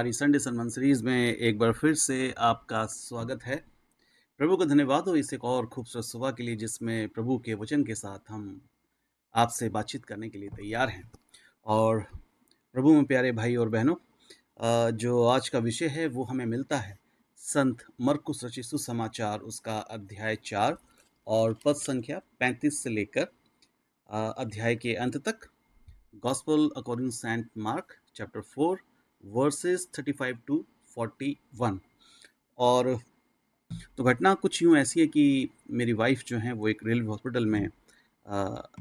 हमारी Sunday Sarman series में एक बार फिर से आपका स्वागत है। प्रभु का धन्यवाद हो इस एक और खूबसूरत सुबह के लिए जिसमें प्रभु के वचन के साथ हम आपसे बातचीत करने के लिए तैयार हैं। और प्रभु में प्यारे भाई और बहनों, जो आज का विषय है वो हमें मिलता है संत मरकुस रचित सुसमाचार उसका अध्याय 4 और पद संख्या 35 से लेकर अध्याय के अंत तक। Gospel according Saint Mark chapter 4 verses 35 to 41। और तो घटना कुछ यूँ ऐसी है कि मेरी वाइफ जो हैं वो एक रेलवे हॉस्पिटल में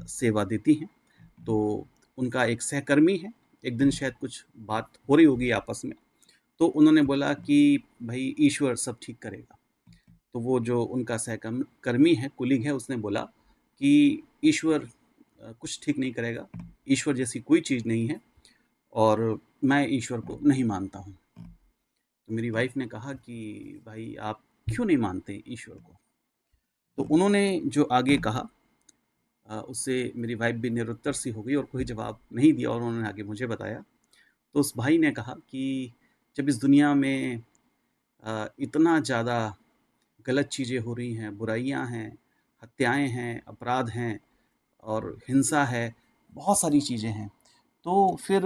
सेवा देती हैं। तो उनका एक सहकर्मी है, एक दिन शायद कुछ बात हो रही होगी आपस में, तो उन्होंने बोला कि भाई ईश्वर सब ठीक करेगा। तो वो जो उनका सहकर्मी है, कुलीग है, उसने बोला कि ईश्वर कुछ ठीक नहीं करेगा, ईश्वर जैसी कोई चीज़ नहीं है और मैं ईश्वर को नहीं मानता हूँ। तो मेरी वाइफ ने कहा कि भाई आप क्यों नहीं मानते ईश्वर को? तो उन्होंने जो आगे कहा उससे मेरी वाइफ भी निरुत्तर सी हो गई और कोई जवाब नहीं दिया और उन्होंने आगे मुझे बताया। तो उस भाई ने कहा कि जब इस दुनिया में इतना ज़्यादा गलत चीज़ें हो रही हैं, बुराइयाँ हैं, हत्याएँ हैं, अपराध हैं और हिंसा है, बहुत सारी चीज़ें हैं, तो फिर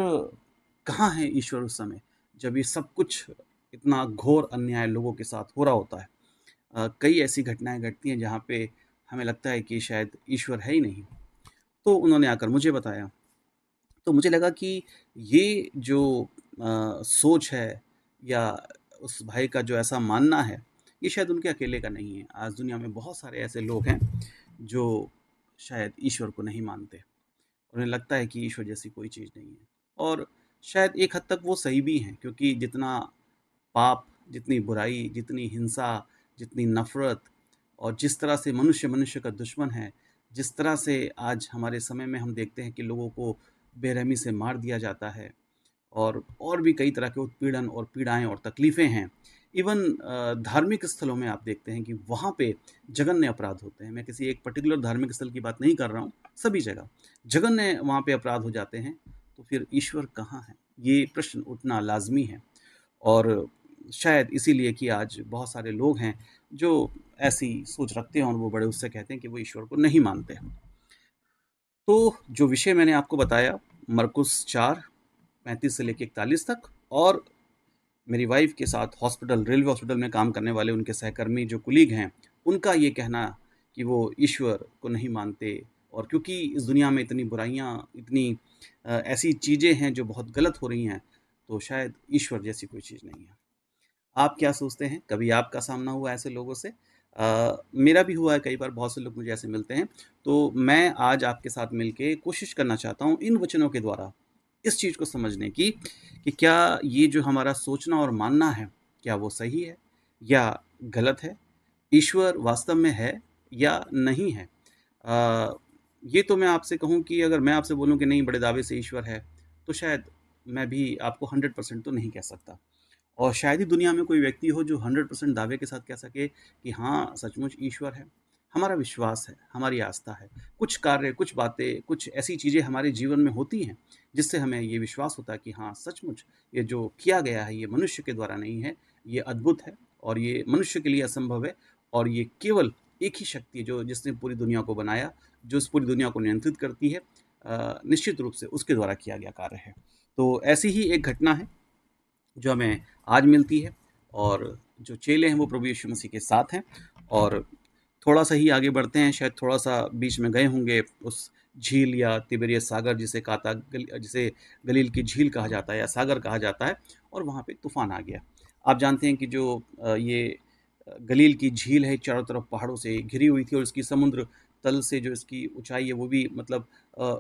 कहाँ है ईश्वर उस समय जब ये सब कुछ इतना घोर अन्याय लोगों के साथ हो रहा होता है। कई ऐसी घटनाएं घटती हैं जहाँ पे हमें लगता है कि शायद ईश्वर है ही नहीं। तो उन्होंने आकर मुझे बताया, तो मुझे लगा कि ये जो सोच है या उस भाई का जो ऐसा मानना है, ये शायद उनके अकेले का नहीं है। आज दुनिया में बहुत सारे ऐसे लोग हैं जो शायद ईश्वर को नहीं मानते। उन्हें लगता है कि ईश्वर जैसी कोई चीज़ नहीं है और शायद एक हद तक वो सही भी हैं, क्योंकि जितना पाप, जितनी बुराई, जितनी हिंसा, जितनी नफ़रत और जिस तरह से मनुष्य मनुष्य का दुश्मन है, जिस तरह से आज हमारे समय में हम देखते हैं कि लोगों को बेरहमी से मार दिया जाता है और भी कई तरह के उत्पीड़न और पीड़ाएँ और तकलीफ़ें हैं। इवन धार्मिक स्थलों में आप देखते हैं कि वहाँ पे जघन्य अपराध होते हैं। मैं किसी एक पर्टिकुलर धार्मिक स्थल की बात नहीं कर रहा हूँ, सभी जगह जघन्य वहाँ पे अपराध हो जाते हैं। तो फिर ईश्वर कहाँ है? ये प्रश्न उठना लाज़मी है और शायद इसीलिए कि आज बहुत सारे लोग हैं जो ऐसी सोच रखते हैं और वो बड़े उससे कहते हैं कि वो ईश्वर को नहीं मानते हैं। तो जो विषय मैंने आपको बताया, मरकुस 4 35 से लेके 41 तक, और मेरी वाइफ के साथ रेलवे हॉस्पिटल में काम करने वाले उनके सहकर्मी जो कुलीग हैं, उनका ये कहना कि वो ईश्वर को नहीं मानते और क्योंकि इस दुनिया में इतनी बुराइयाँ, इतनी ऐसी चीज़ें हैं जो बहुत गलत हो रही हैं, तो शायद ईश्वर जैसी कोई चीज़ नहीं है। आप क्या सोचते हैं? कभी आपका सामना हुआ ऐसे लोगों से? मेरा भी हुआ है कई बार, बहुत से लोग मुझे ऐसे मिलते हैं। तो मैं आज आपके साथ मिलके कोशिश करना चाहता हूँ इन वचनों के द्वारा इस चीज़ को समझने की कि क्या ये जो हमारा सोचना और मानना है, क्या वो सही है या गलत है? ईश्वर वास्तव में है या नहीं है? अ, ये तो मैं आपसे कहूँ कि अगर मैं आपसे बोलूँ कि नहीं बड़े दावे से ईश्वर है, तो शायद मैं भी आपको 100% तो नहीं कह सकता। और शायद ही दुनिया में कोई व्यक्ति हो जो 100% दावे के साथ कह सके कि हाँ, सचमुच ईश्वर है। हमारा विश्वास है, हमारी आस्था है। कुछ कार्य, कुछ बातें, कुछ ऐसी चीज़ें हमारे जीवन में होती हैं, जिससे हमें ये विश्वास होता है कि हाँ, सचमुच ये जो किया गया है, ये मनुष्य के द्वारा नहीं है, ये अद्भुत है और ये मनुष्य के लिए असंभव है और ये केवल एक ही शक्ति है जो जिसने पूरी दुनिया को बनाया, जो इस पूरी दुनिया को नियंत्रित करती है, निश्चित रूप से उसके द्वारा किया गया कार्य है। तो ऐसी ही एक घटना है जो हमें आज मिलती है और जो चेले हैं वो प्रभु यीशु मसीह के साथ हैं और थोड़ा-सा ही आगे बढ़ते हैं, शायद थोड़ा-सा बीच में गए होंगे उस झील या तिबेरियस सागर जिसे गलील की झील कहा जाता है या सागर कहा जाता है, और वहाँ पे तूफ़ान आ गया। आप जानते हैं कि जो ये गलील की झील है चारों तरफ पहाड़ों से घिरी हुई थी और इसकी समुद्र तल से जो इसकी ऊँचाई है वो भी मतलब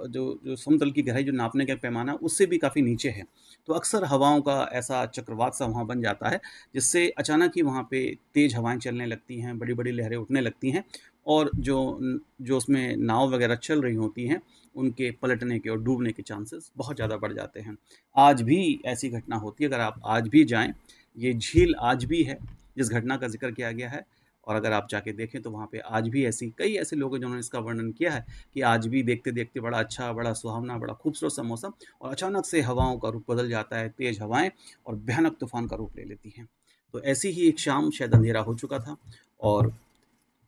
जो जो समुद्र तल की गहराई जो नापने का पैमाना उससे भी काफ़ी नीचे है। तो अक्सर हवाओं का ऐसा चक्रवात सा वहाँ बन जाता है, जिससे अचानक ही वहाँ पे तेज़ हवाएँ चलने लगती हैं, बड़ी-बड़ी लहरें उठने लगती हैं और जो उसमें नाव वगैरह चल रही होती हैं, उनके पलटने के और डूबने के चांसेस बहुत ज़्यादा बढ़ जाते हैं। आज भी ऐसी घटना होती है, अगर आप आज भी जाएँ, ये झील आज भी है, जिस घटना का ज़िक्र किया गया है और अगर आप जाके देखें तो वहाँ पे आज भी ऐसी कई ऐसे लोग हैं जिन्होंने इसका वर्णन किया है कि आज भी देखते-देखते बड़ा अच्छा, बड़ा सुहावना, बड़ा खूबसूरत सा मौसम और अचानक से हवाओं का रूप बदल जाता है, तेज़ हवाएँ और भयानक तूफ़ान का रूप ले लेती हैं। तो ऐसी ही एक शाम शायद अंधेरा हो चुका था और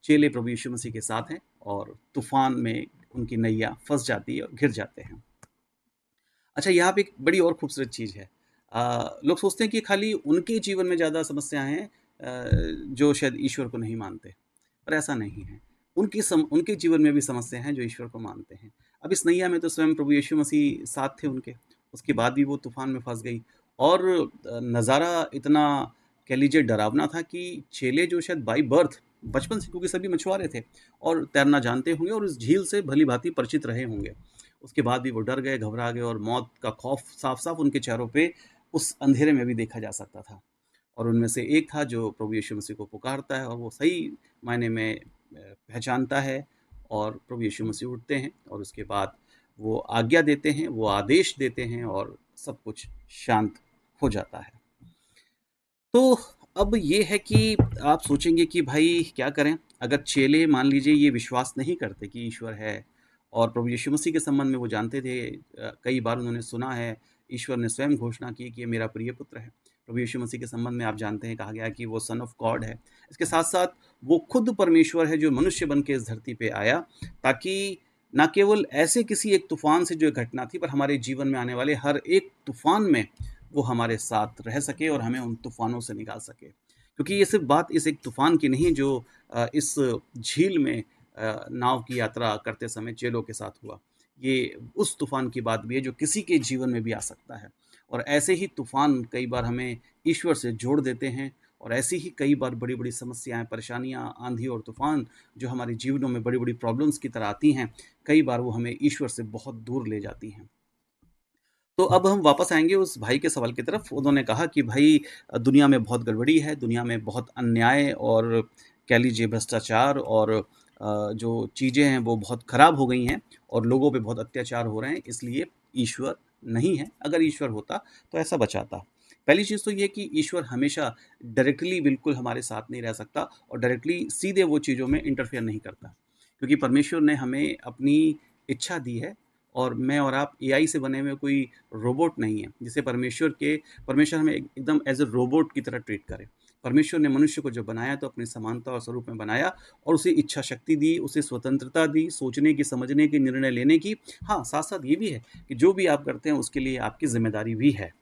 चेले प्रभु यीशु मसीह के साथ हैं और तूफ़ान में उनकी नैया फँस जाती है और घिर जाते हैं। अच्छा, यहाँ पे एक बड़ी और खूबसूरत चीज़ है। लोग सोचते हैं कि खाली उनके जीवन में ज़्यादा समस्याएँ हैं जो शायद ईश्वर को नहीं मानते, पर ऐसा नहीं है। उनके जीवन में भी समस्या हैं जो ईश्वर को मानते हैं। अब इस नैया में तो स्वयं प्रभु यीशु मसीह साथ थे उनके, उसके बाद भी वो तूफ़ान में फँस गई और नज़ारा इतना कह लीजिए डरावना था कि चेले जो शायद बाय बर्थ बचपन से क्योंकि सभी मछुआरे थे और तैरना जानते होंगे और उस झील से भली-भाँति परिचित रहे होंगे। उसके बाद भी वो डर गए, घबरा गए और मौत का खौफ साफ-साफ उनके चेहरों पे उस अंधेरे में भी देखा जा सकता था। और उनमें से एक था जो प्रभु यीशु मसीह को पुकारता है और वो सही मायने में पहचानता है और प्रभु यीशु मसीह उठते हैं और उसके बाद वो आज्ञा देते हैं, वो आदेश देते हैं और सब कुछ शांत हो जाता है। तो अब ये है कि आप सोचेंगे कि भाई क्या करें? अगर चेले मान लीजिए ये विश्वास नहीं करते कि ईश्वर है और प्रभु यीशु मसीह के संबंध में वो जानते थे कई बार उन्होंने सुना है, ईश्वर ने स्वयं घोषणा की कि ये मेरा प्रिय पुत्र है। प्रभु यीशु मसीह के संबंध में आप जानते हैं कहा गया है कि वो सन ऑफ गॉड है। इसके साथ-साथ वो खुद परमेश्वर है जो मनुष्य बन के इस धरती पे आया ताकि ना केवल ऐसे किसी एक तूफ़ान से जो एक घटना थी पर हमारे जीवन में आने वाले हर एक तूफ़ान में वो हमारे साथ रह सके और हमें उन तूफ़ानों से निकाल सके। क्योंकि ये सिर्फ़ बात इस एक तूफ़ान की नहीं जो इस झील में नाव की यात्रा करते समय चेलों के साथ हुआ। ये उस तूफ़ान की बात भी है जो किसी के जीवन में भी आ सकता है। और ऐसे ही तूफ़ान कई बार हमें ईश्वर से जोड़ देते हैं और ऐसी ही कई बार बड़ी-बड़ी समस्याएँ, परेशानियाँ, आँधी और तूफ़ान जो हमारे जीवनों में बड़ी-बड़ी प्रॉब्लम्स की तरह आती हैं, कई बार वो हमें ईश्वर से बहुत दूर ले जाती हैं। तो अब हम वापस आएँगे उस भाई के सवाल की तरफ। उन्होंने कहा कि भई दुनिया में बहुत गड़बड़ी है, दुनिया में बहुत अन्याय और कह लीजिए भ्रष्टाचार और जो चीज़ें हैं वो बहुत ख़राब हो गई हैं और लोगों पे बहुत अत्याचार हो रहे हैं, इसलिए ईश्वर नहीं है। अगर ईश्वर होता तो ऐसा बचाता। पहली चीज़ तो ये है कि ईश्वर हमेशा डायरेक्टली बिल्कुल हमारे साथ नहीं रह सकता और डायरेक्टली सीधे वो चीज़ों में इंटरफेयर नहीं करता। क्योंकि परमेश्वर ने हमें अपनी इच्छा दी है और मैं और आप एआई से बने हुए कोई रोबोट नहीं है। जिसे परमेश्वर हमें एकदम एज़ अ रोबोट की तरह ट्रीट करे। परमेश्वर ने मनुष्य को जब बनाया तो अपनी समानता और स्वरूप में बनाया और उसे इच्छा शक्ति दी, उसे स्वतंत्रता दी, सोचने की, समझने की, निर्णय लेने की। हाँ, साथ-साथ ये भी है कि जो भी आप करते हैं उसके लिए आपकी ज़िम्मेदारी भी है।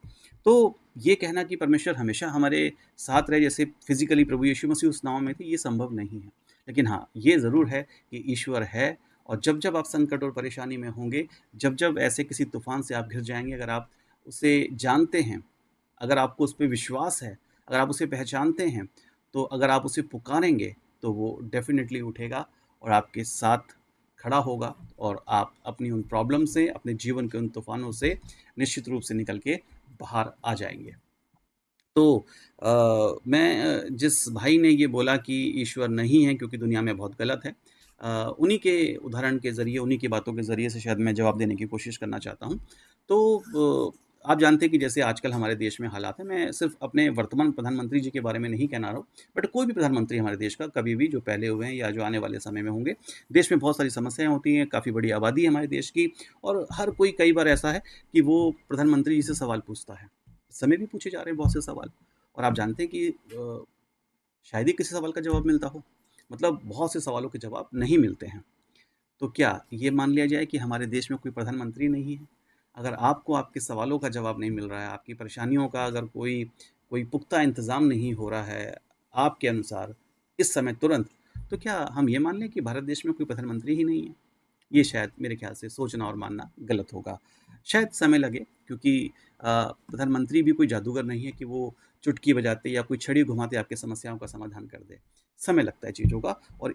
तो ये कहना कि परमेश्वर हमेशा हमारे साथ रहे जैसे फ़िज़िकली प्रभु यीशु मसीह उस नाव में थे, ये संभव नहीं है। लेकिन हाँ, ये ज़रूर है कि ईश्वर है और जब-जब आप संकट और परेशानी में होंगे, जब-जब ऐसे किसी तूफ़ान से आप घिर जाएँगे, अगर आप उसे जानते हैं, अगर आपको उस पे विश्वास है, अगर आप उसे पहचानते हैं, तो अगर आप उसे पुकारेंगे, तो वो डेफ़िनिटली उठेगा और आपके साथ खड़ा होगा और आप अपनी उन प्रॉब्लम से, अपने जीवन के उन तूफ़ानों से निश्चित रूप से निकल के बाहर आ जाएँगे। तो मैं जिस भाई ने ये बोला कि ईश्वर नहीं है क्योंकि दुनिया में बहुत गलत है उन्हीं के उदाहरण के ज़रिए, उन्हीं की बातों के ज़रिए से शायद मैं जवाब देने की कोशिश करना चाहता हूँ। तो आप जानते हैं कि जैसे आजकल हमारे देश में हालात हैं, मैं सिर्फ़ अपने वर्तमान प्रधानमंत्री जी के बारे में नहीं कहना रहा हूँ, बट कोई भी प्रधानमंत्री हमारे देश का कभी भी जो पहले हुए हैं या जो आने वाले समय में होंगे, देश में बहुत सारी समस्याएँ होती हैं, काफ़ी बड़ी आबादी है हमारे देश की और हर कोई कई बार ऐसा है कि वो प्रधानमंत्री जी से सवाल पूछता है। इस समय भी पूछे जा रहे हैं बहुत से सवाल और आप जानते हैं कि शायद ही किसी सवाल का जवाब मिलता हो। मतलब बहुत से सवालों के जवाब नहीं मिलते हैं। तो क्या ये मान लिया जाए कि हमारे देश में कोई प्रधानमंत्री नहीं है? अगर आपको आपके सवालों का जवाब नहीं मिल रहा है, आपकी परेशानियों का अगर कोई कोई पुख्ता इंतज़ाम नहीं हो रहा है, आपके अनुसार इस समय तुरंत, तो क्या हम ये मान लें कि भारत देश में कोई प्रधानमंत्री ही नहीं है? ये शायद मेरे ख़्याल से सोचना और मानना गलत होगा। शायद समय लगे क्योंकि प्रधानमंत्री भी कोई जादूगर नहीं है कि वो चुटकी बजाते या कोई छड़ी घुमाते आपकी समस्याओं का समाधान कर दे। समय लगता है चीज़ों का और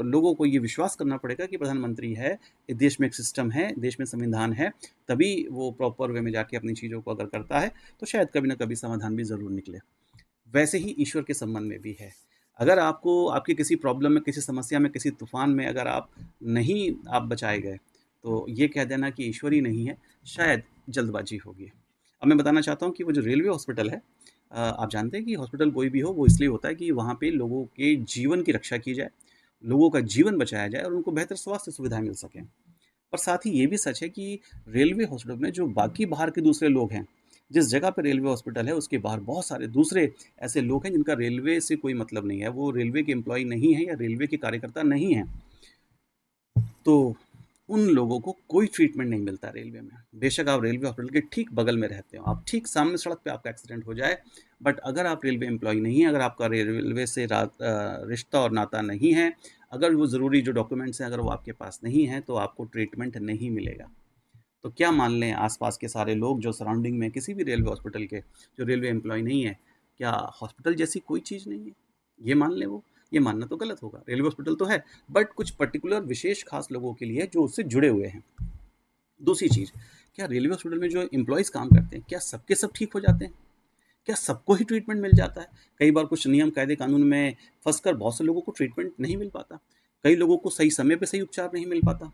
लोगों को ये विश्वास करना पड़ेगा कि प्रधानमंत्री है, इस देश में एक सिस्टम है, देश में संविधान है, तभी वो प्रॉपर वे में जाके अपनी चीज़ों को अगर करता है, तो शायद कभी न कभी समाधान भी ज़रूर निकले। वैसे ही ईश्वर के संबंध में भी है। अगर आपको आपकी किसी प्रॉब्लम में, किसी समस्या में, किसी तूफ़ान में अगर आप बचाए गए, तो ये कह देना कि ईश्वर ही नहीं है, शायद जल्दबाज़ी होगी। अब मैं बताना चाहता हूँ कि वो जो रेलवे हॉस्पिटल है, आप जानते हैं कि हॉस्पिटल कोई भी हो वो इसलिए होता है कि वहाँ पे लोगों के जीवन की रक्षा की जाए, लोगों का जीवन बचाया जाए और उनको बेहतर स्वास्थ्य सुविधाएँ मिल सकें। और साथ ही ये भी सच है कि रेलवे हॉस्पिटल में जो बाकी बाहर के दूसरे लोग हैं, जिस जगह पे रेलवे हॉस्पिटल है उसके बाहर बहुत सारे दूसरे ऐसे लोग हैं जिनका रेलवे से कोई मतलब नहीं है, वो रेलवे के एम्प्लॉयी नहीं है या रेलवे के कार्यकर्ता नहीं हैं। तो उन लोगों को कोई ट्रीटमेंट नहीं मिलता रेलवे में। बेशक आप रेलवे हॉस्पिटल के ठीक बगल में रहते हो, आप ठीक सामने सड़क पे आपका एक्सीडेंट हो जाए, बट अगर आप रेलवे एम्प्लॉई नहीं हैं, अगर आपका रेलवे से रिश्ता और नाता नहीं है, अगर वो ज़रूरी जो डॉक्यूमेंट्स हैं अगर वो आपके पास नहीं हैं, तो आपको ट्रीटमेंट नहीं मिलेगा। तो क्या मान लें आस-पास के सारे लोग जो सराउंडिंग में किसी भी रेलवे हॉस्पिटल के, जो रेलवे एम्प्लॉयी नहीं है, क्या हॉस्पिटल जैसी कोई चीज़ नहीं है? ये मान लें वो? ये मानना तो गलत होगा। रेलवे हॉस्पिटल तो है, बट कुछ पर्टिकुलर विशेष खास लोगों के लिए है जो उससे जुड़े हुए हैं। दूसरी चीज़, क्या रेलवे हॉस्पिटल में जो एम्प्लॉइज़ काम करते हैं, क्या सबके सब ठीक हो जाते हैं? क्या सबको ही ट्रीटमेंट मिल जाता है? कई बार कुछ नियम, कायदे, कानून में फँसकर बहुत से लोगों को ट्रीटमेंट नहीं मिल पाता। कई लोगों को सही समय पे सही उपचार नहीं मिल पाता।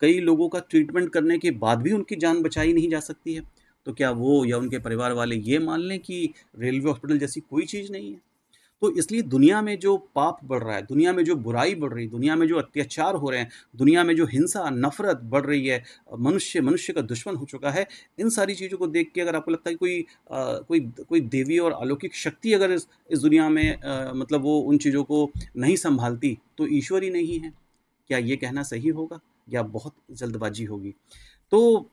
कई लोगों का ट्रीटमेंट करने के बाद भी उनकी जान बचाई नहीं जा सकती है। तो क्या वो या उनके परिवार वाले ये मान लें कि रेलवे हॉस्पिटल जैसी कोई चीज़ नहीं है? तो इसलिए दुनिया में जो पाप बढ़ रहा है, दुनिया में जो बुराई बढ़ रही है, दुनिया में जो अत्याचार हो रहे हैं, दुनिया में जो हिंसा, नफ़रत बढ़ रही है, मनुष्य मनुष्य का दुश्मन हो चुका है, इन सारी चीज़ों को देख के अगर आपको लगता है कि कोई देवी और अलौकिक शक्ति अगर इस दुनिया में मतलब वो उन चीज़ों को नहीं सँभालती, तो ईश्वर ही नहीं है। क्या ये कहना सही होगा या बहुत जल्दबाज़ी होगी? तो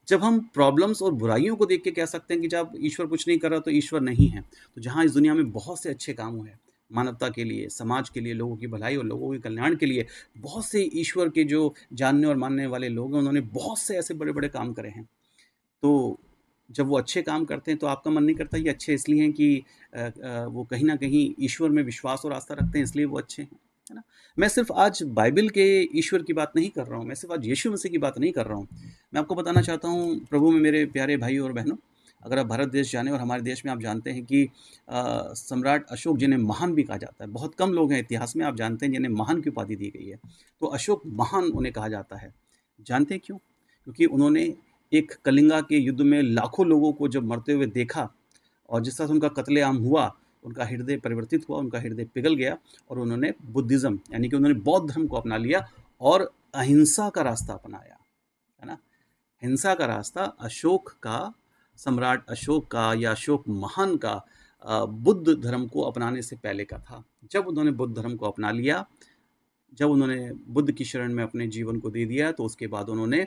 जब हम प्रॉब्लम्स और बुराइयों को देख के कह सकते हैं कि जब ईश्वर कुछ नहीं कर रहा तो ईश्वर नहीं है। तो जहाँ इस दुनिया में बहुत से अच्छे काम हुए हैं, मानवता के लिए, समाज के लिए, लोगों की भलाई और लोगों के कल्याण के लिए, बहुत से ईश्वर के जो जानने और मानने वाले लोग हैं, उन्होंने बहुत से ऐसे बड़े-बड़े काम करे हैं। तो जब वो अच्छे काम करते हैं तो आपका मन नहीं करता ये अच्छे इसलिए हैं कि वो कहीं न कहीं ईश्वर में विश्वास और आस्था रखते हैं इसलिए वो अच्छे हैं, है ना? मैं सिर्फ़ आज बाइबल के ईश्वर की बात नहीं कर रहा हूँ, मैं सिर्फ़ आज यीशु मसीह की बात नहीं कर रहा हूँ। मैं आपको बताना चाहता हूँ प्रभु में मेरे प्यारे भाई और बहनों, अगर आप भारत देश जानें और हमारे देश में आप जानते हैं कि सम्राट अशोक जिन्हें महान भी कहा जाता है, बहुत कम लोग हैं इतिहास में आप जानते हैं जिन्हें महान की उपाधि दी गई है। तो अशोक महान उन्हें कहा जाता है। जानते हैं क्यों? क्योंकि उन्होंने एक कलिंगा के युद्ध में लाखों लोगों को जब मरते हुए देखा और जिस तरह से उनका कत्लेआम हुआ, उनका हृदय परिवर्तित हुआ, उनका हृदय पिघल गया और उन्होंने बुद्धिज़्म यानी कि उन्होंने बौद्ध धर्म को अपना लिया और अहिंसा का रास्ता अपनाया, है ना? हिंसा का रास्ता अशोक का, सम्राट अशोक का या अशोक महान का बुद्ध धर्म को अपनाने से पहले का था। जब उन्होंने बुद्ध धर्म को अपना लिया, जब उन्होंने बुद्ध की शरण में अपने जीवन को दे दिया, तो उसके बाद उन्होंने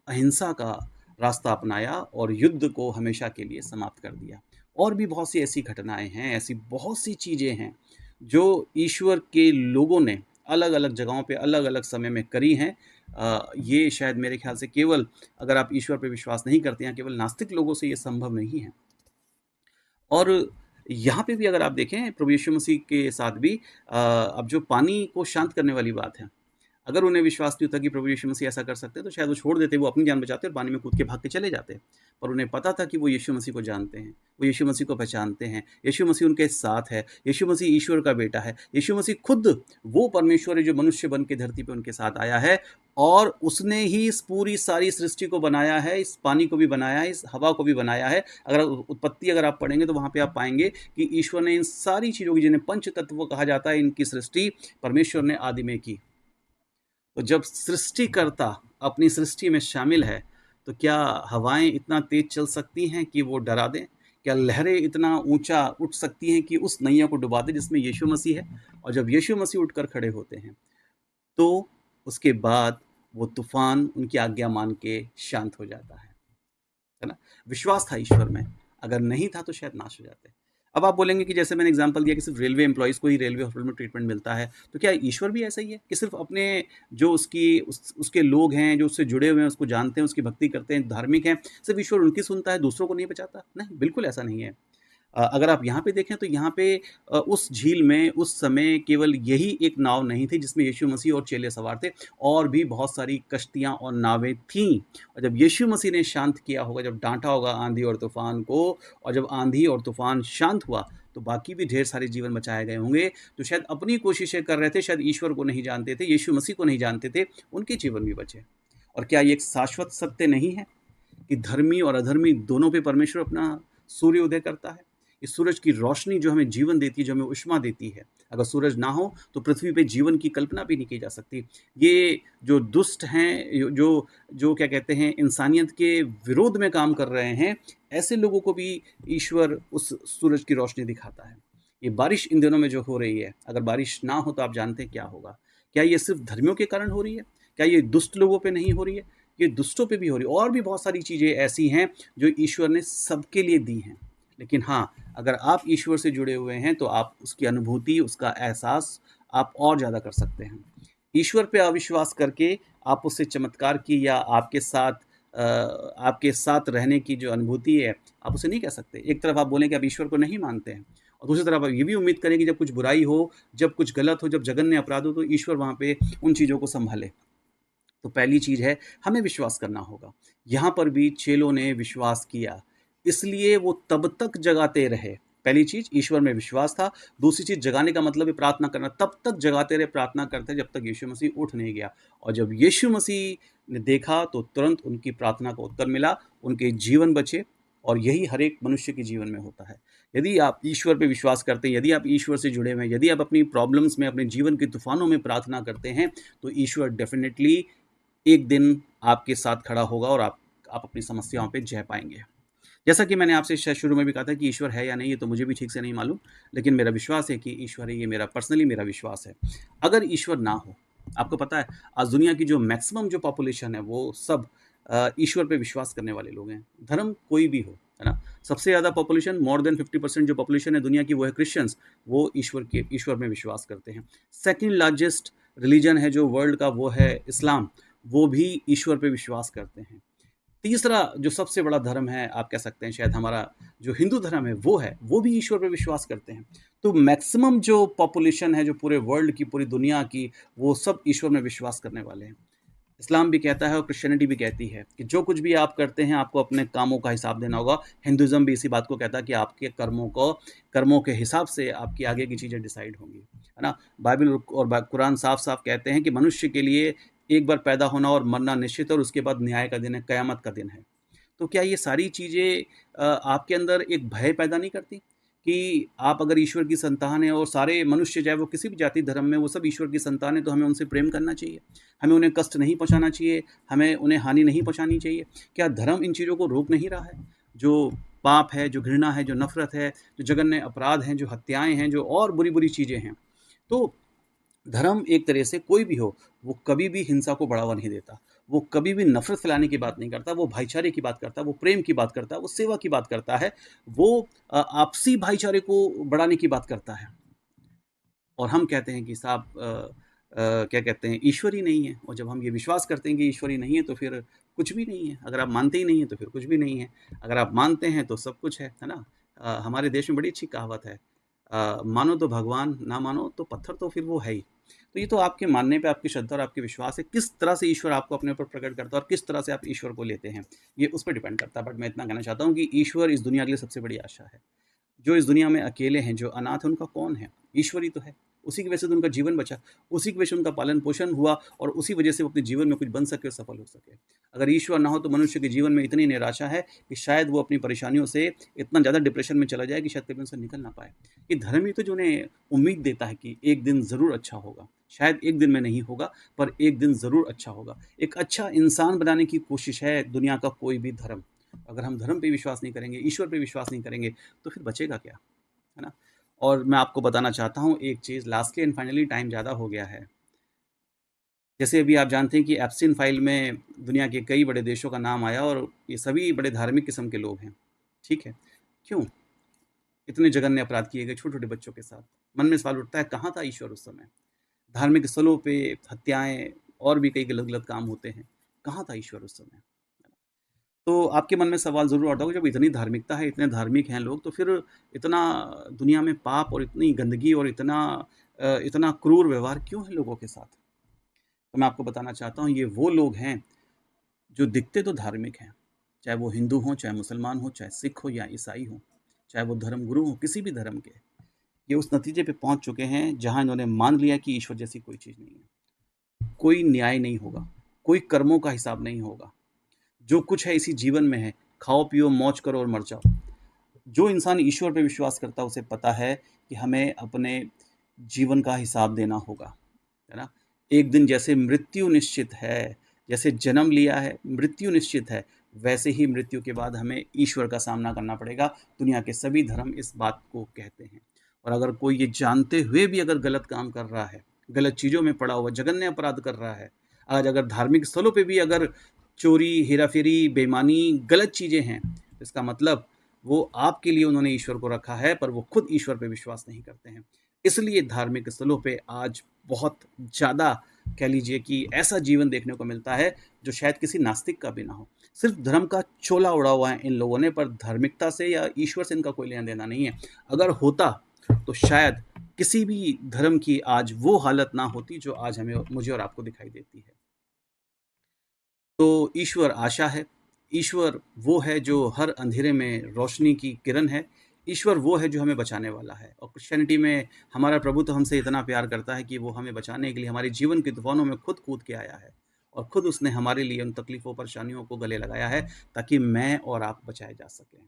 अहिंसा का रास्ता अपनाया और युद्ध को हमेशा के लिए समाप्त कर दिया। और भी बहुत सी ऐसी घटनाएँ हैं, ऐसी बहुत सी चीज़ें हैं, जो ईश्वर के लोगों ने अलग-अलग जगहों पे, अलग-अलग समय में करी हैं। ये शायद मेरे ख़्याल से केवल अगर आप ईश्वर पे विश्वास नहीं करते हैं, केवल नास्तिक लोगों से ये संभव नहीं है। और यहाँ पे भी अगर आप देखें प्रभु यीशु मसीह के साथ भी अब जो पानी को शांत करने वाली बात है, अगर उन्हें विश्वास नहीं होता कि प्रभु यीशु मसीह ऐसा कर सकते हैं, तो शायद वो छोड़ देते, वो अपनी जान बचाते और पानी में कूद के भाग के चले जाते। पर उन्हें पता था कि वो यीशु मसीह को जानते हैं, वो यीशु मसीह को पहचानते हैं, यीशु मसीह उनके साथ है, यीशु मसीह ईश्वर का बेटा है, यीशु मसीह खुद वो परमेश्वर है जो मनुष्य बन के धरती पे उनके साथ आया है और उसने ही इस पूरी सारी सृष्टि को बनाया है, इस पानी को भी बनाया है, इस हवा को भी बनाया है। अगर उत्पत्ति अगर आप पढ़ेंगे तो वहाँ पे आप पाएँगे कि ईश्वर ने इन सारी चीज़ों की जिन्हें पंच तत्व कहा जाता है, इनकी सृष्टि परमेश्वर ने आदि में की। तो जब सृष्टिकर्ता अपनी सृष्टि में शामिल है, तो क्या हवाएँ इतना तेज़ चल सकती हैं कि वो डरा दें? क्या लहरें इतना ऊँचा उठ सकती हैं कि उस नैया को डुबा दें जिसमें यीशु मसीह है? और जब यीशु मसीह उठकर खड़े होते हैं, तो उसके बाद वो तूफ़ान उनकी आज्ञा मान के शांत हो जाता है ना? विश्वास था ईश्वर में, अगर नहीं था तो शायद नाश हो जाते। अब आप बोलेंगे कि जैसे मैंने एग्ज़ाम्पल दिया कि सिर्फ़ रेलवे एम्प्लॉइज़ को ही रेलवे हॉस्पिटल में ट्रीटमेंट मिलता है, तो क्या ईश्वर भी ऐसा ही है कि सिर्फ़ अपने जो उसके लोग हैं, जो उससे जुड़े हुए हैं, उसको जानते हैं, उसकी भक्ति करते हैं, धार्मिक हैं, सिर्फ़ ईश्वर उनकी सुनता है, दूसरों को नहीं बचाता? नहीं, बिल्कुल ऐसा नहीं है। अगर आप यहाँ पे देखें तो यहाँ पे उस झील में उस समय केवल यही एक नाव नहीं थी जिसमें यीशु मसीह और चेले सवार थे, और भी बहुत सारी कश्तियाँ और नावें थीं। और जब यीशु मसीह ने शांत किया होगा, जब डाँटा होगा आँधी और तूफ़ान को, और जब आँधी और तूफ़ान शांत हुआ, तो बाकी भी ढेर सारे जीवन बचाए गए होंगे, जो शायद अपनी कोशिशें कर रहे थे, शायद ईश्वर को नहीं जानते थे, यीशु मसीह को नहीं जानते थे, उनके जीवन भी बचे। और क्या ये एक शाश्वत सत्य नहीं है कि धर्मी और अधर्मी दोनों पे परमेश्वर अपना सूर्य उदय करता है? इस सूरज की रोशनी जो हमें जीवन देती है, जो हमें ऊष्मा देती है, अगर सूरज ना हो तो पृथ्वी पे जीवन की कल्पना भी नहीं की जा सकती। ये जो दुष्ट हैं, जो जो क्या कहते हैं, इंसानियत के विरोध में काम कर रहे हैं, ऐसे लोगों को भी ईश्वर उस सूरज की रोशनी दिखाता है। ये बारिश इन दिनों में जो हो रही है, अगर बारिश ना हो तो आप जानते हैं क्या होगा। क्या ये सिर्फ धर्मियों के कारण हो रही है? क्या ये दुष्ट लोगों पे नहीं हो रही है? ये दुष्टों पे भी हो रही है। और भी बहुत सारी चीज़ें ऐसी हैं जो ईश्वर ने सबके लिए दी हैं। लेकिन हाँ, अगर आप ईश्वर से जुड़े हुए हैं तो आप उसकी अनुभूति, उसका एहसास आप और ज़्यादा कर सकते हैं। ईश्वर पे अविश्वास करके आप उससे चमत्कार की या आपके साथ रहने की जो अनुभूति है, आप उसे नहीं कह सकते। एक तरफ आप बोलें कि आप ईश्वर को नहीं मानते हैं और दूसरी तरफ आप ये भी उम्मीद करें कि जब कुछ बुराई हो, जब कुछ गलत हो, जब जघन्य अपराध हो तो ईश्वर वहाँ पे उन चीज़ों को सँभाले। तो पहली चीज़ है, हमें विश्वास करना होगा। यहाँ पर भी चेलों ने विश्वास किया, इसलिए वो तब तक जगाते रहे। पहली चीज़ ईश्वर में विश्वास था, दूसरी चीज़ जगाने का मतलब है प्रार्थना करना। तब तक जगाते रहे, प्रार्थना करते जब तक यीशु मसीह उठ नहीं गया। और जब यीशु मसीह ने देखा तो तुरंत उनकी प्रार्थना का उत्तर मिला, उनके जीवन बचे और यही हर एक मनुष्य के जीवन में होता है। यदि आप ईश्वर पे विश्वास करते हैं, यदि आप ईश्वर से जुड़े हुए हैं, यदि आप अपनी प्रॉब्लम्स में, अपने जीवन के तूफ़ानों में प्रार्थना करते हैं, तो ईश्वर डेफ़िनिटली एक दिन आपके साथ खड़ा होगा और आप अपनी समस्याओं पे जय पाएँगे। जैसा कि मैंने आपसे शायद शुरू में भी कहा था कि ईश्वर है या नहीं, ये तो मुझे भी ठीक से नहीं मालूम, लेकिन मेरा विश्वास है कि ईश्वर है, ये मेरा पर्सनली मेरा विश्वास है। अगर ईश्वर ना हो, आपको पता है आज दुनिया की जो मैक्सिमम जो पॉपुलेशन है वो सब ईश्वर पे विश्वास करने वाले लोग हैं, धर्म कोई भी हो, है ना? सबसे ज़्यादा पॉपुलेशन, मोर देन 50% जो पॉपुलेशन है दुनिया की, वो है क्रिश्चियंस, वो ईश्वर में विश्वास करते हैं। सेकंड लार्जेस्ट रिलीजन है जो वर्ल्ड का, वो है इस्लाम, वो भी ईश्वर पे विश्वास करते हैं। तीसरा जो सबसे बड़ा धर्म है, आप कह सकते हैं शायद हमारा जो हिंदू धर्म है वो है, वो भी ईश्वर पे विश्वास करते हैं। तो मैक्सिमम जो पॉपुलेशन है, जो पूरे वर्ल्ड की, पूरी दुनिया की, वो सब ईश्वर में विश्वास करने वाले हैं। इस्लाम भी कहता है और क्रिश्चियनिटी भी कहती है कि जो कुछ भी आप करते हैं आपको अपने कामों का हिसाब देना होगा। हिंदुइज्म भी इसी बात को कहता है कि आपके कर्मों के हिसाब से आपकी आगे की चीज़ें डिसाइड होंगी, है ना? बाइबल और कुरान साफ-साफ कहते हैं कि मनुष्य के लिए एक बार पैदा होना और मरना निश्चित है और उसके बाद न्याय का दिन है, क़यामत का दिन है। तो क्या ये सारी चीज़ें आपके अंदर एक भय पैदा नहीं करती? कि आप अगर ईश्वर की संतान हैं और सारे मनुष्य चाहे वो किसी भी जाति धर्म में, वो सब ईश्वर की संतान हैं, तो हमें उनसे प्रेम करना चाहिए। हमें उन्हें कष्ट नहीं पहुँचाना चाहिए, हमें उन्हें हानि नहीं पहुँचानी चाहिए। क्या धर्म इन चीज़ों को रोक नहीं रहा है? जो पाप है, जो घृणा है, जो नफ़रत है, जो जघन्य अपराध हैं, जो हत्याएँ हैं, जो और बुरी-बुरी चीज़ें हैं। तो धर्म एक तरह से कोई भी हो, वो कभी भी हिंसा को बढ़ावा नहीं देता। वो कभी भी नफ़रत फैलाने की बात नहीं करता, वो भाईचारे की बात करता है, वो प्रेम की बात करता है, वो सेवा की बात करता है, वो आपसी भाईचारे को बढ़ाने की बात करता है। और हम कहते हैं कि साहब क्या कहते हैं, ईश्वर ही नहीं है। और जब हम ये विश्वास करते हैं कि ईश्वर ही नहीं है, तो फिर कुछ भी नहीं है। अगर आप मानते ही नहीं हैं, तो फिर कुछ भी नहीं है। अगर आप मानते हैं, तो सब कुछ है ना? हमारे देश में बड़ी अच्छी कहावत है, मानो तो भगवान, ना मानो तो पत्थर, तो फिर वो है ही। तो ये तो आपके मानने पे, आपकी श्रद्धा और आपके विश्वास है, किस तरह से ईश्वर आपको अपने ऊपर प्रकट करता है और किस तरह से आप ईश्वर को लेते हैं, ये उस पे डिपेंड करता है। बट मैं इतना कहना चाहता हूँ कि ईश्वर इस दुनिया के लिए सबसे बड़ी आशा है। जो इस दुनिया में अकेले हैं, जो अनाथ हैं, उनका कौन है? ईश्वर ही तो है। उसी की वजह से तो उनका जीवन बचा, उसी की वजह से उनका पालन-पोषण हुआ और उसी वजह से वो अपने जीवन में कुछ बन सके और सफल हो सके। अगर ईश्वर ना हो तो मनुष्य के जीवन में इतनी निराशा है कि शायद वो अपनी परेशानियों से इतना ज़्यादा डिप्रेशन में चला जाए कि शायद कभी उनसे निकल ना पाए। ये धर्म ही तो जो उन्हें उम्मीद देता है कि एक दिन ज़रूर अच्छा होगा। शायद एक दिन में नहीं होगा, पर एक दिन ज़रूर अच्छा होगा। एक अच्छा इंसान बनाने की कोशिश है दुनिया का कोई भी धर्म। अगर हम धर्म पे विश्वास नहीं करेंगे, ईश्वर पे विश्वास नहीं करेंगे, तो फिर बचेगा क्या? है ना? और मैं आपको बताना चाहता हूँ एक चीज़ लास्टली एंड फाइनली, टाइम ज़्यादा हो गया है। जैसे अभी आप जानते हैं कि एप्सिन फाइल में दुनिया के कई बड़े देशों का नाम आया और ये सभी बड़े धार्मिक किस्म के लोग हैं। ठीक है? क्यों? इतने जघन्य अपराध किए गए छोटे-छोटे बच्चों के साथ। मन में सवाल उठता है, कहाँ था ईश्वर उस समय? धार्मिक स्थलों पे हत्याएँ और भी कई गलत-गलत काम होते हैं। कहाँ था ईश्वर उस समय? तो आपके मन में सवाल ज़रूर आता होगा, जब इतनी धार्मिकता है, इतने धार्मिक हैं लोग, तो फिर इतना दुनिया में पाप और इतनी गंदगी और इतना क्रूर व्यवहार क्यों है लोगों के साथ? तो मैं आपको बताना चाहता हूँ, ये वो लोग हैं जो दिखते तो धार्मिक हैं, चाहे वो हिंदू हों, चाहे मुसलमान हों, चाहे सिख हो या ईसाई हों, चाहे वो धर्मगुरु हों, किसी भी धर्म के। ये उस नतीजे पे पहुँच चुके हैं, जहाँ इन्होंने मान लिया कि ईश्वर जैसी कोई चीज़ नहीं है। कोई न्याय नहीं होगा, कोई कर्मों का हिसाब नहीं होगा। जो कुछ है इसी जीवन में है, खाओ, पियो, मौज करो और मर जाओ। जो इंसान ईश्वर पे विश्वास करता है उसे पता है कि हमें अपने जीवन का हिसाब देना होगा, है ना? एक दिन जैसे मृत्यु निश्चित है, जैसे जन्म लिया है, मृत्यु निश्चित है, वैसे ही मृत्यु के बाद हमें ईश्वर का सामना करना पड़ेगा। दुनिया के सभी धर्म इस बात को कहते हैं। और अगर कोई ये जानते हुए भी अगर गलत काम कर रहा है, गलत चीज़ों में पड़ा हुआ जघन्य अपराध कर रहा है, आज अगर धार्मिक स्थलों पे भी अगर चोरी, हेरा-फेरी, बेईमानी, गलत चीज़ें हैं, तो इसका मतलब वो आपके लिए उन्होंने ईश्वर को रखा है, पर वो खुद ईश्वर पे विश्वास नहीं करते हैं। इसलिए धार्मिक स्थलों पे आज बहुत ज़्यादा कह लीजिए कि ऐसा जीवन देखने को मिलता है, जो शायद किसी नास्तिक का भी ना हो। सिर्फ़ धर्म का चोला ओढ़ा हुआ है इन लोगों ने, पर धार्मिकता से या ईश्वर से इनका कोई लेना-देना नहीं है। अगर होता, तो शायद किसी भी धर्म की आज वो हालत ना होती, जो आज हमें मुझे और आपको दिखाई देती है। तो ईश्वर आशा है, ईश्वर वो है जो हर अंधेरे में रोशनी की किरण है, ईश्वर वो है जो हमें बचाने वाला है। और क्रिश्चियनिटी में हमारा प्रभु तो हमसे इतना प्यार करता है कि वो हमें बचाने के लिए हमारे जीवन के तूफ़ानों में खुद कूद के आया है और खुद उसने हमारे लिए उन तकलीफ़ों, परेशानियों को गले लगाया है ताकि मैं और आप बचाए जा सकें।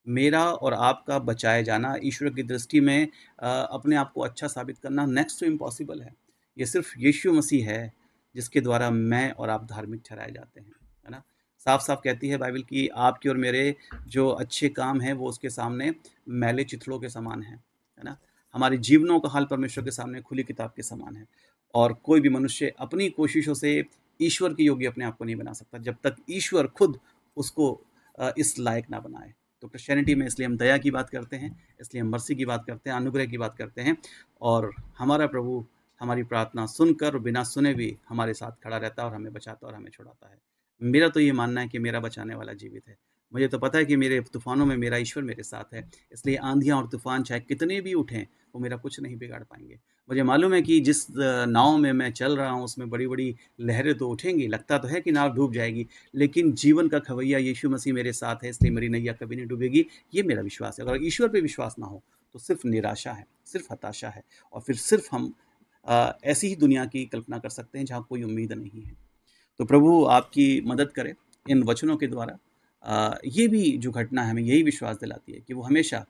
मेरा और आपका बचाए जाना ईश्वर की दृष्टि में अपने आप को अच्छा साबित करना नेक्स्ट टू इम्पॉसिबल है। ये सिर्फ़ यीशु मसीह है जिसके द्वारा मैं और आप धार्मिक ठहराए जाते हैं, है ना? साफ-साफ कहती है बाइबल कि आपके और मेरे जो अच्छे काम हैं वो उसके सामने मैले चिथड़ों के समान हैं, है ना? हमारे जीवनों का हाल परमेश्वर के सामने खुली किताब के समान है और कोई भी मनुष्य अपनी कोशिशों से ईश्वर के योग्य अपने आप को नहीं बना सकता, जब तक ईश्वर खुद उसको इस लायक ना बनाए। तो क्रिश्चियनिटी में इसलिए हम दया की बात करते हैं, इसलिए हम मर्सी की बात करते हैं, अनुग्रह की बात करते हैं और हमारा प्रभु हमारी प्रार्थना सुनकर और बिना सुने भी हमारे साथ खड़ा रहता है और हमें बचाता और हमें छुड़ाता है। मेरा तो ये मानना है कि मेरा बचाने वाला जीवित है। मुझे तो पता है कि मेरे तूफ़ानों में मेरा ईश्वर मेरे साथ है, इसलिए आँधियाँ और तूफ़ान चाहे कितने भी उठें, वो मेरा कुछ नहीं बिगाड़ पाएँगे। मुझे मालूम है कि जिस नाव में मैं चल रहा हूँ, उसमें बड़ी-बड़ी लहरें तो उठेंगी, लगता तो है कि नाव डूब जाएगी, लेकिन जीवन का खवैया यीशु मसीह मेरे साथ है, इसलिए मेरी नैया कभी नहीं डूबेगी, ये मेरा विश्वास है। अगर ईश्वर पे विश्वास ना हो, तो सिर्फ़ निराशा है, सिर्फ़ हताशा है और फिर सिर्फ़ हम ऐसी ही दुनिया की कल्पना कर सकते हैं जहाँ कोई उम्मीद नहीं है। तो प्रभु आपकी मदद करे इन वचनों के द्वारा। ये भी जो घटना है हमें यही विश्वास दिलाती है कि वो हमेशा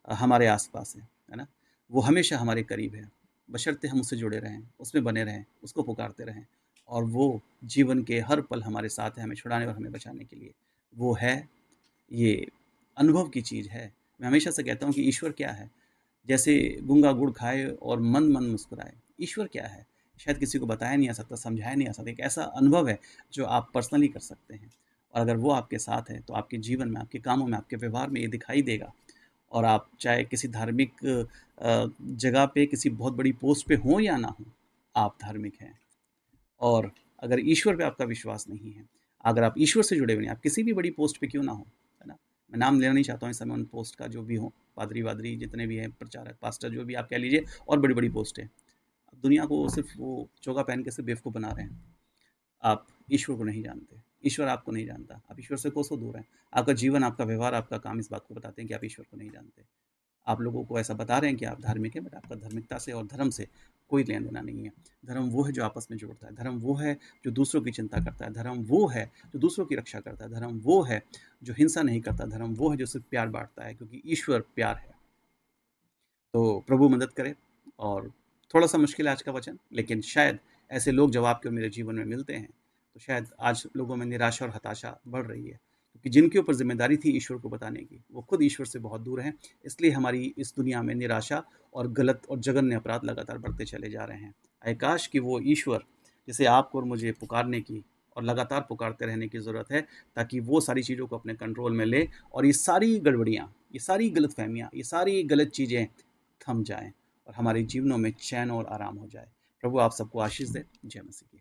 हमारे आस-पास है ना? वो हमेशा हमारे करीब है, बशर्ते हम उससे जुड़े रहें, उसमें बने रहें, उसको पुकारते रहें और वो जीवन के हर पल हमारे साथ है, हमें छुड़ाने और हमें बचाने के लिए। वो है, ये अनुभव की चीज़ है। मैं हमेशा से कहता हूँ कि ईश्वर क्या है? जैसे गूंगा गुड़ खाए और मंद-मंद मुस्कुराए। ईश्वर क्या है? शायद किसी को बताया नहीं जा सकता, समझाया नहीं जा सकता। एक ऐसा अनुभव है जो आप पर्सनली कर सकते हैं और अगर वो आपके साथ है तो आपके जीवन में, आपके कामों में, आपके व्यवहार में ये दिखाई देगा और आप चाहे किसी धार्मिक जगह पे किसी बहुत बड़ी पोस्ट पे हों या ना हों, आप धार्मिक हैं। और अगर ईश्वर पे आपका विश्वास नहीं है, अगर आप ईश्वर से जुड़े हुए नहीं, आप किसी भी बड़ी पोस्ट पे क्यों ना हो, है ना? मैं नाम लेना नहीं चाहता हूँ इस समय उन पोस्ट का जो भी हो, पादरी-वादरी जितने भी हैं, प्रचारक, पास्टर जो भी आप कह लीजिए और बड़ी-बड़ी पोस्ट है। दुनिया को सिर्फ़ वो चोगा पहन के सिर्फ़ बेवकूफ़ बना रहे हैं। आप ईश्वर को नहीं जानते, ईश्वर आपको नहीं जानता, आप ईश्वर से कोसों दूर हैं। आपका जीवन, आपका व्यवहार, आपका काम इस बात को बताते हैं कि आप ईश्वर को नहीं जानते। आप लोगों को ऐसा बता रहे हैं कि आप धार्मिक हैं, बट आपका धार्मिकता से और धर्म से कोई लेना-देना नहीं है। धर्म वो है जो आपस में जोड़ता है, धर्म वो है जो दूसरों की चिंता करता है, धर्म वो है जो दूसरों की रक्षा करता है, धर्म वो है जो हिंसा नहीं करता, धर्म वो है जो सिर्फ़ प्यार बाँटता है क्योंकि ईश्वर प्यार है। तो प्रभु मदद करे और थोड़ा-सा मुश्किल है आज का वचन, लेकिन शायद ऐसे लोग जब आपके और मेरे जीवन में मिलते हैं, तो शायद आज लोगों में निराशा और हताशा बढ़ रही है। क्योंकि जिनके ऊपर ज़िम्मेदारी थी ईश्वर को बताने की, वो खुद ईश्वर से बहुत दूर हैं। इसलिए हमारी इस दुनिया में निराशा और गलत और जघन्य अपराध लगातार बढ़ते चले जा रहे हैं। आय काश कि वो ईश्वर जिसे आपको और मुझे पुकारने की और लगातार पुकारते रहने की ज़रूरत है, ताकि वो सारी चीज़ों को अपने कंट्रोल में ले और ये सारी गड़बड़ियाँ, ये सारी गलतफ़हमियाँ, ये सारी गलत चीज़ें थम जाएँ और हमारे जीवनों में चैन और आराम हो जाए। प्रभु आप सबको आशीष दे। जय मसीह की।